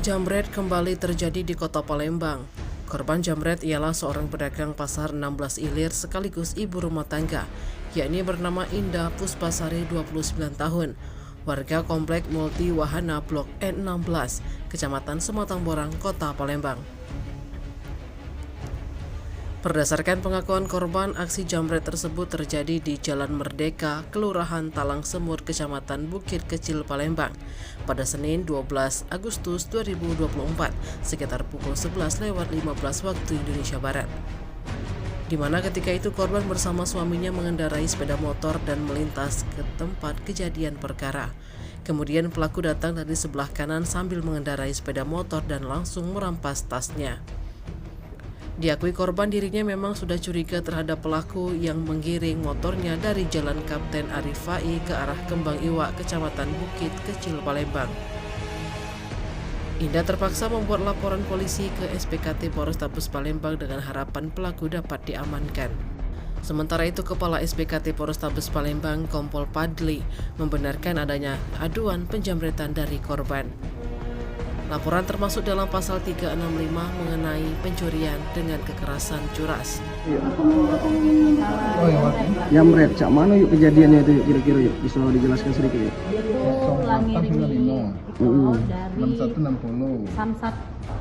Jambret kembali terjadi di kota Palembang. Korban jambret ialah seorang pedagang pasar 16 Ilir sekaligus ibu rumah tangga, yakni bernama Indah Puspasari 29 tahun, warga komplek Multi Wahana Blok N16, Kecamatan Sematang Borang, Kota Palembang. Berdasarkan pengakuan korban, aksi jambret tersebut terjadi di Jalan Merdeka, Kelurahan Talang Semur, Kecamatan Bukit Kecil, Palembang, pada Senin 12 Agustus 2024, sekitar pukul 11:15 waktu Indonesia Barat. Di mana ketika itu korban bersama suaminya mengendarai sepeda motor dan melintas ke tempat kejadian perkara. Kemudian pelaku datang dari sebelah kanan sambil mengendarai sepeda motor dan langsung merampas tasnya. Diakui korban dirinya memang sudah curiga terhadap pelaku yang menggiring motornya dari Jalan Kapten Arif Fai ke arah Kembang Iwak, Kecamatan Bukit Kecil, Palembang. Indah terpaksa membuat laporan polisi ke SPKT Polrestabes Palembang dengan harapan pelaku dapat diamankan. Sementara itu, Kepala SPKT Polrestabes Palembang, Kompol Padli, membenarkan adanya aduan penjambretan dari korban. Laporan termasuk dalam pasal 365 mengenai pencurian dengan kekerasan curas. Jambret, cak mana yuk kejadiannya itu yuk kira-kira yuk bisa dijelaskan sedikit yuk. Itu Langirimi dari Samsat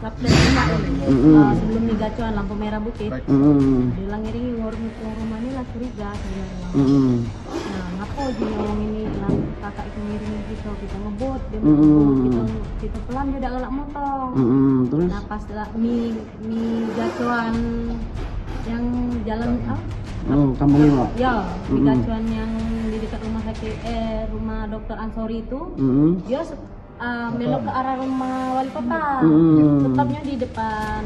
Kapten sebelum Migacuan lampu merah Bukit. Di Langirimi rumah ini lah curiga sebenarnya. Nah, ngapa ngomong ini kakak itu ngirim kita ngebut, dia kita pelan dia udah galak motong. Terus? Nah pas Migacuan yang jalan Kampung Iwak. Ya, Migacuan yang di dekat rumah sakit rumah Dokter Ansori itu, dia belok ke arah rumah wali kota. Tetapnya di depan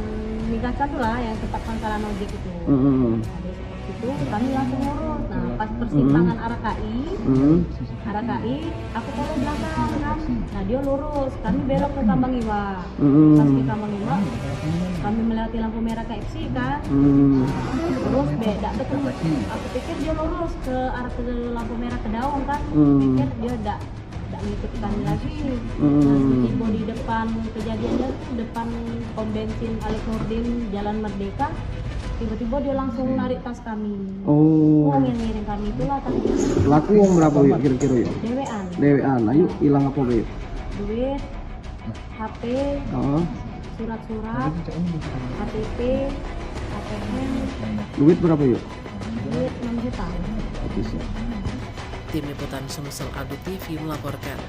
Migacuan tuh lah yang tempat pangkalan ojek itu. Itu kami langsung ngurus. Nah pas persimpangan arah KI, aku kalau belakang kan, nah dia lurus, kami belok ke Kambang Iwak. Pas ke Kambang Iwak, kami melewati lampu merah KFC kan, terus beda betul. Aku pikir dia lurus ke arah ke lampu merah ke Daung kan, pikir dia tidak mengikuti kami lagi. Nah tiba di depan kejadiannya depan pom bensin Alex Nurdin Jalan Merdeka. Tiba-tiba dia langsung narik tas kami. Uang yang ngirim kami itulah tadi. Pelaku uang berapa yuk kira-kira yuk? Dewean. Ayo hilang apa yuk? Duit, HP, surat-surat, KTP, ATM. Duit berapa yuk? Duit 6 juta. Tim Liputan Sumsel Adu TV melaporkan.